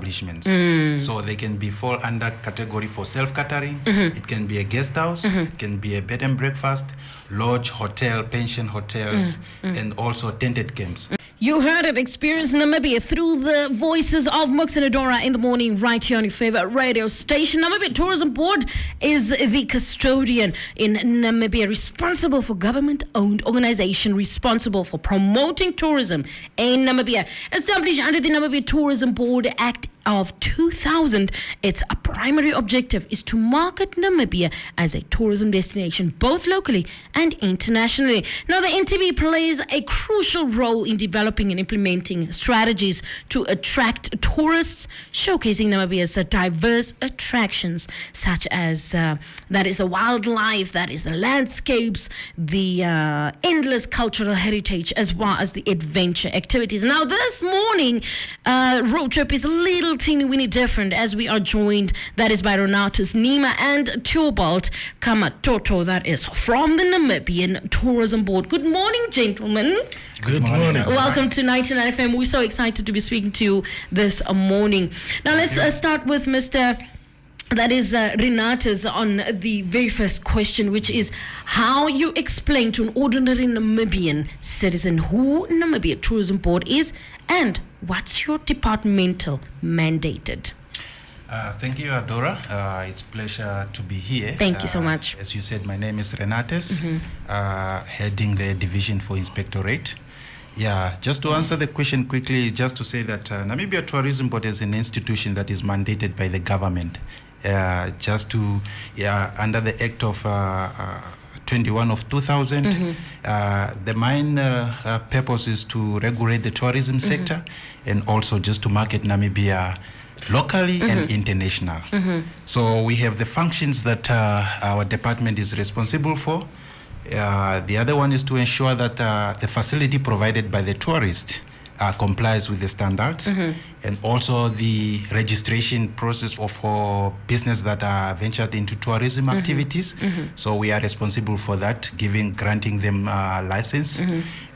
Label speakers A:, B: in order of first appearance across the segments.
A: establishments. So they can be fall under category for self-catering. It can be a guest house. It can be a bed and breakfast, lodge, hotel, pension hotels, and also tented camps.
B: You heard it. Experience Namibia through the voices of Mooks and Adora in the morning right here on your favorite radio station. Namibia Tourism Board is the custodian in Namibia, responsible for government-owned organization responsible for promoting tourism in Namibia. Established under the Namibia Tourism Board Act of 2000, its primary objective is to market Namibia as a tourism destination, both locally and internationally. Now, the NTB plays a crucial role in developing and implementing strategies to attract tourists, showcasing Namibia's diverse attractions, such as that is the wildlife, that is the landscapes, the endless cultural heritage, as well as the adventure activities. Now, this morning, road trip is a little teeny-weeny different, as we are joined, that is by Renatus Neema and Theobald Kamatoto, that is from the Namibian Tourism Board. Good morning, gentlemen.
C: Good morning.
B: Welcome to 99 FM. We're so excited to be speaking to you this morning. Now, let's start with Mr. That is Renatus on the very first question, which is how you explain to an ordinary Namibian citizen who Namibia Tourism Board is and what's your departmental mandated.
A: Thank you, Adora. It's a pleasure to be here.
B: Thank you so much.
A: As you said, my name is Renatus, heading the Division for Inspectorate. Yeah, just to answer the question quickly, just to say that Namibia Tourism Board is an institution that is mandated by the government. Just to, under the Act of 21 of 2000, the main purpose is to regulate the tourism sector and also just to market Namibia locally and international. So we have the functions that our department is responsible for. The other one is to ensure that the facility provided by the tourist complies with the standards, and also the registration process for business that are ventured into tourism activities. So we are responsible for that, granting them license,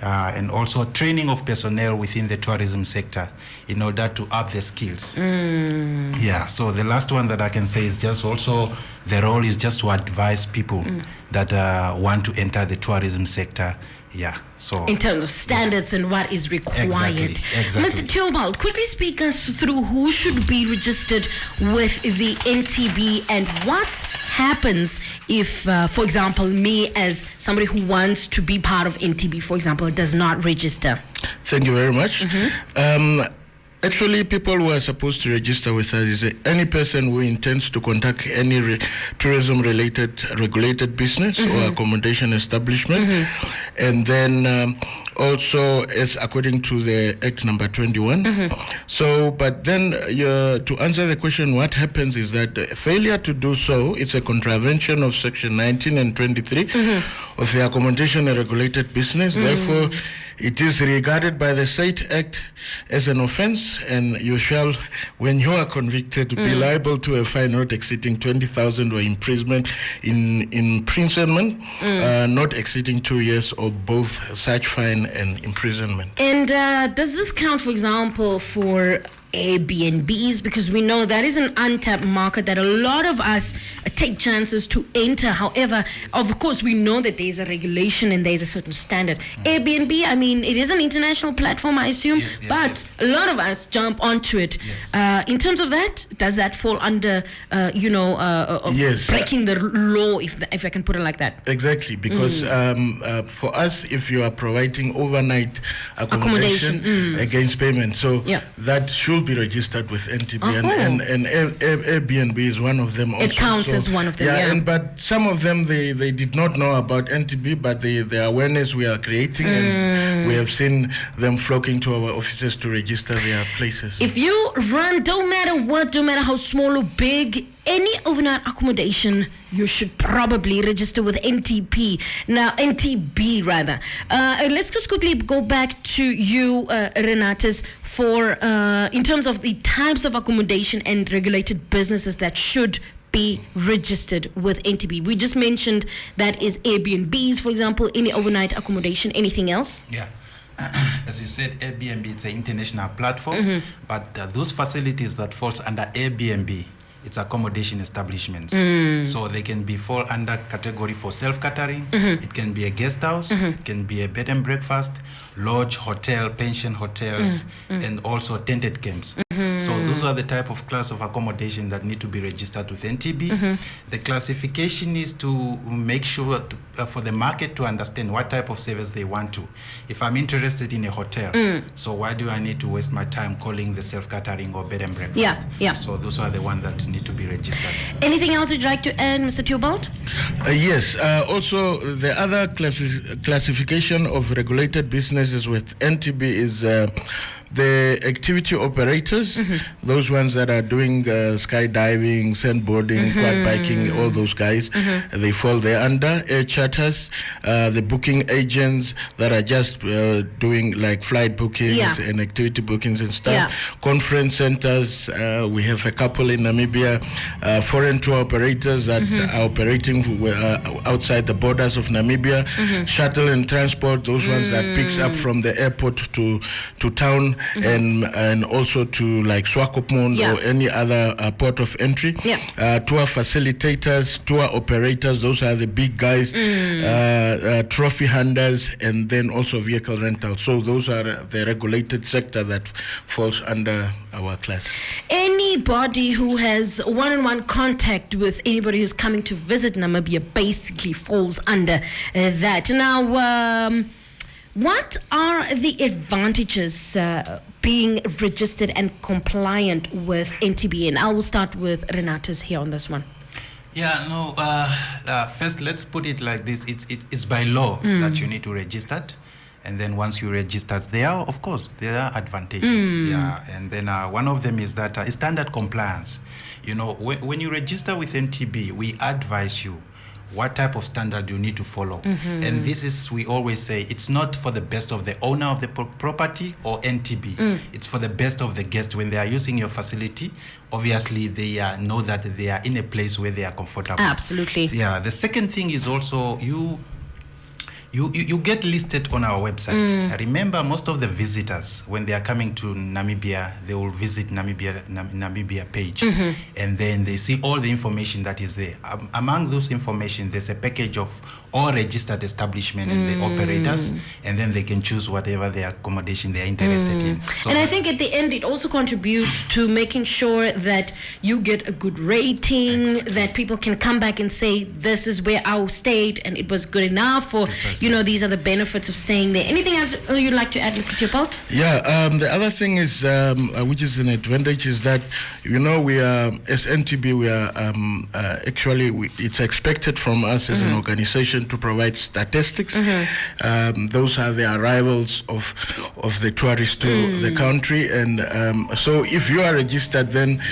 A: and also training of personnel within the tourism sector in order to up the skills. Yeah, so the last one that I can say is just also the role is just to advise people that want to enter the tourism sector. Yeah, so
B: in terms of standards and what is required.
A: Exactly.
B: Mr. Theobald, quickly speak us through who should be registered with the NTB and what happens if, for example, me as somebody who wants to be part of NTB, for example, does not register.
C: Thank you very much. Actually, people who are supposed to register with us is any person who intends to conduct any tourism-related regulated business or accommodation establishment. And then also, as according to the Act number 21. So, but then to answer the question, what happens is that failure to do so, it's a contravention of Section 19 and 23 of the Accommodation and Regulated Business. Therefore, it is regarded by the State Act as an offense, and you shall, when you are convicted, be liable to a fine not exceeding 20,000 or imprisonment not exceeding 2 years, or both such fine and imprisonment.
B: And does this count, for example, for Airbnbs? Because we know that is an untapped market that a lot of us take chances to enter. However, of course, we know that there's a regulation and there's a certain standard. Airbnb, I mean, it is an international platform, I assume, but a lot of us jump onto it. In terms of that, does that fall under, breaking the law, if I can put it like that?
C: Exactly, because for us, if you are providing overnight accommodation against payment, so that should be registered with NTB, and Airbnb is one of them also.
B: It counts as one of them,
C: but some of them, they did not know about NTB, but the awareness we are creating, and we have seen them flocking to our offices to register their places.
B: If you run, don't matter what, don't matter how small or big, any overnight accommodation, you should probably register with NTB rather. Let's just quickly go back to you, Renatus, for in terms of the types of accommodation and regulated businesses that should be registered with NTB. We just mentioned that is Airbnbs, for example, any overnight accommodation. Anything else?
A: Yeah. as you said, Airbnb, it's an international platform, but those facilities that falls under Airbnb, it's accommodation establishments. So they can fall under category for self-catering. It can be a guest house. It can be a bed and breakfast, lodge, hotel, pension hotels, and also tented camps. So those are the type of class of accommodation that need to be registered with NTB. The classification is to make sure for the market to understand what type of service they want to. If I'm interested in a hotel, so why do I need to waste my time calling the self-catering or bed and breakfast?
B: Yeah.
A: So those are the ones that need to be registered.
B: Anything else you'd like to add, Mr. Theobald?
C: Yes. Also, the other classification of regulated businesses with NTB is the activity operators, those ones that are doing skydiving, sandboarding, quad biking, all those guys, they fall there under. Air charters, the booking agents that are just doing like flight bookings and activity bookings and stuff. Conference centers, we have a couple in Namibia, foreign tour operators that are operating outside the borders of Namibia. Shuttle and transport, those ones that picks up from the airport to town. And also to like Swakopmund or any other port of entry. Tour facilitators, tour operators, those are the big guys, trophy hunters, and then also vehicle rental. So those are the regulated sector that falls under our class.
B: Anybody who has one-on-one contact with anybody who's coming to visit Namibia basically falls under that. Now, what are the advantages being registered and compliant with NTB? And I will start with Renatus here on this one.
A: First, let's put it like this. It's by law that you need to register it. And then once you register, there are advantages. And then one of them is that standard compliance. You know, when you register with NTB, we advise you what type of standard you need to follow. And this is, we always say, it's not for the best of the owner of the property or NTB. It's for the best of the guest. When they are using your facility, obviously they know that they are in a place where they are comfortable.
B: Absolutely.
A: The second thing is also you get listed on our website. Remember, most of the visitors, when they are coming to Namibia, they will visit Namibia page, and then they see all the information that is there. Among those information, there's a package of all registered establishment and the operators, and then they can choose whatever their accommodation they are interested in. So,
B: and I think at the end, it also contributes to making sure that you get a good rating, that people can come back and say, this is where I stayed and it was good enough, or these are the benefits of staying there. Anything else you'd like to add, Mr. Theobald?
C: The other thing is, which is an advantage, is that, we are, as NTB, we are it's expected from us as an organization to provide statistics. Those are the arrivals of the tourists to the country, and so if you are registered, then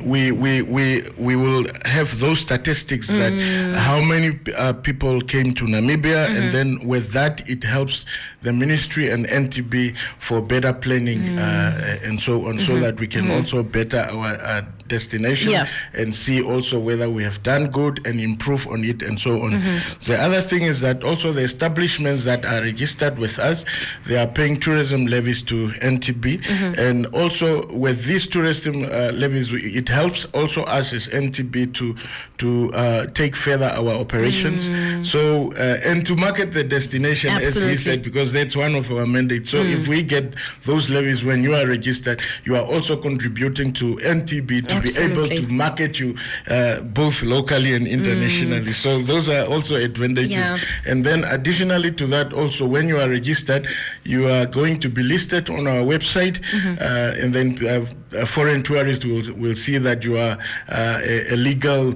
C: we will have those statistics that how many people came to Namibia, and then with that it helps the ministry and NTB for better planning and so on, so that we can also better our destination and see also whether we have done good and improve on it and so on. The other thing is that also the establishments that are registered with us, they are paying tourism levies to NTB, and also with these tourism levies, it helps also us as NTB to take further our operations. So and to market the destination, as he said, because that's one of our mandates. So if we get those levies when you are registered, you are also contributing to NTB to be able to market you both locally and internationally. So those are also advantages. And then additionally to that, also when you are registered, you are going to be listed on our website, and then foreign tourists will see that you are a legal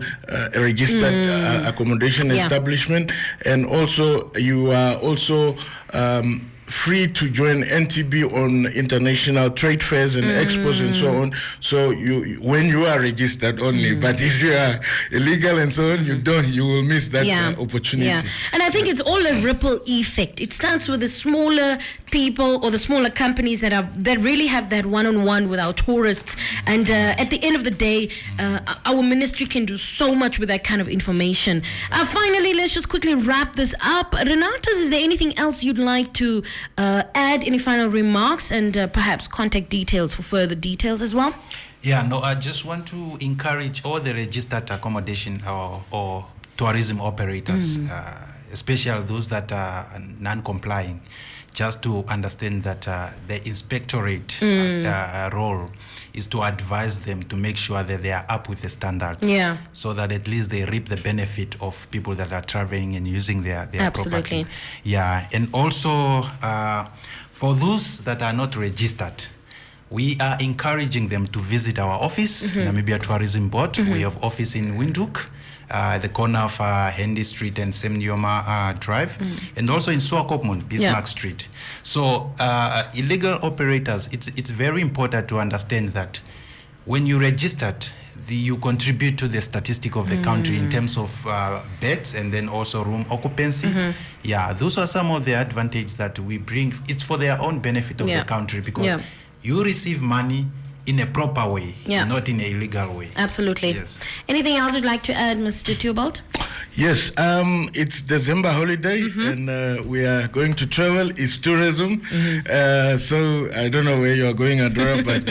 C: registered accommodation establishment, and also you are also free to join NTB on international trade fairs and expos and so on. So when you are registered only, but if you are illegal and so on, you will miss that opportunity.
B: And I think it's all a ripple effect. It starts with the smaller people or the smaller companies that really have that one-on-one with our tourists. And at the end of the day, our ministry can do so much with that kind of information. Finally, let's just quickly wrap this up. Renatus, is there anything else you'd like to add? Any final remarks and perhaps contact details for further details as well?
A: Yeah, no, I just want to encourage all the registered accommodation or tourism operators, especially those that are non-complying, just to understand that the inspectorate role is to advise them to make sure that they are up with the standards, so that at least they reap the benefit of people that are traveling and using their property. Yeah, and also for those that are not registered, we are encouraging them to visit our office, Namibia Tourism Board. We have office in Windhoek, the corner of Hendy Street and Semnyoma Drive, and also in Swakopmund, Bismarck Street. So illegal operators, it's very important to understand that when you registered, you contribute to the statistic of the country in terms of beds and then also room occupancy. Yeah, those are some of the advantages that we bring. It's for their own benefit of the country, because you receive money in a proper way, not in an illegal way.
B: Absolutely.
A: Yes.
B: Anything else you'd like to add, Mr. Theobald?
C: Yes, it's December holiday and we are going to travel. It's tourism. So I don't know where you are going, Adora, but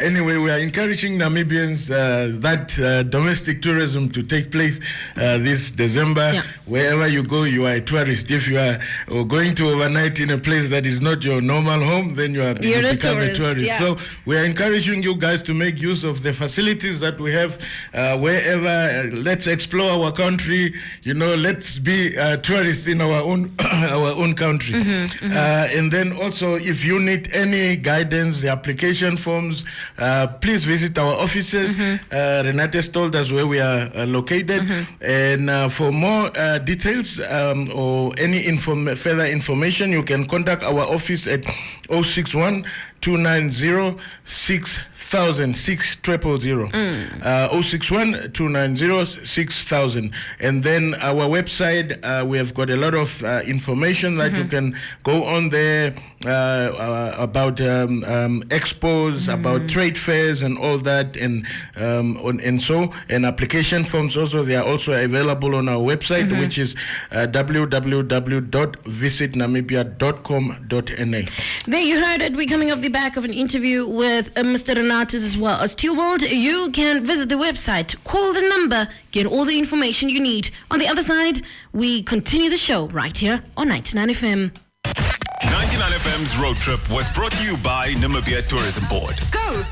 C: anyway, we are encouraging Namibians that domestic tourism to take place this December. Wherever you go, you are a tourist. If you are going to overnight in a place that is not your normal home, then you become a tourist. So we are encouraging you guys to make use of the facilities that we have wherever. Let's explore our country. Let's be tourists in our own country. And then also, if you need any guidance, the application forms, please visit our offices. Renatus told us where we are located. And for more details or any further information, you can contact our office at 061 290 6000 6000 061 290 6000. And then our website, we have got a lot of information that you can go on there about expos, about trade fairs and all that, and application forms also, they are also available on our website, which is www.visitnamibia.com.na.
B: There you heard it. We're coming off the back of an interview with Mr. Renatus as well as Theobald. You can visit the website, call the number, get all the information you need. On the other side, we continue the show right here on 99 FM.
D: 99 FM's Road Trip was brought to you by Namibia Tourism Board.
E: Go!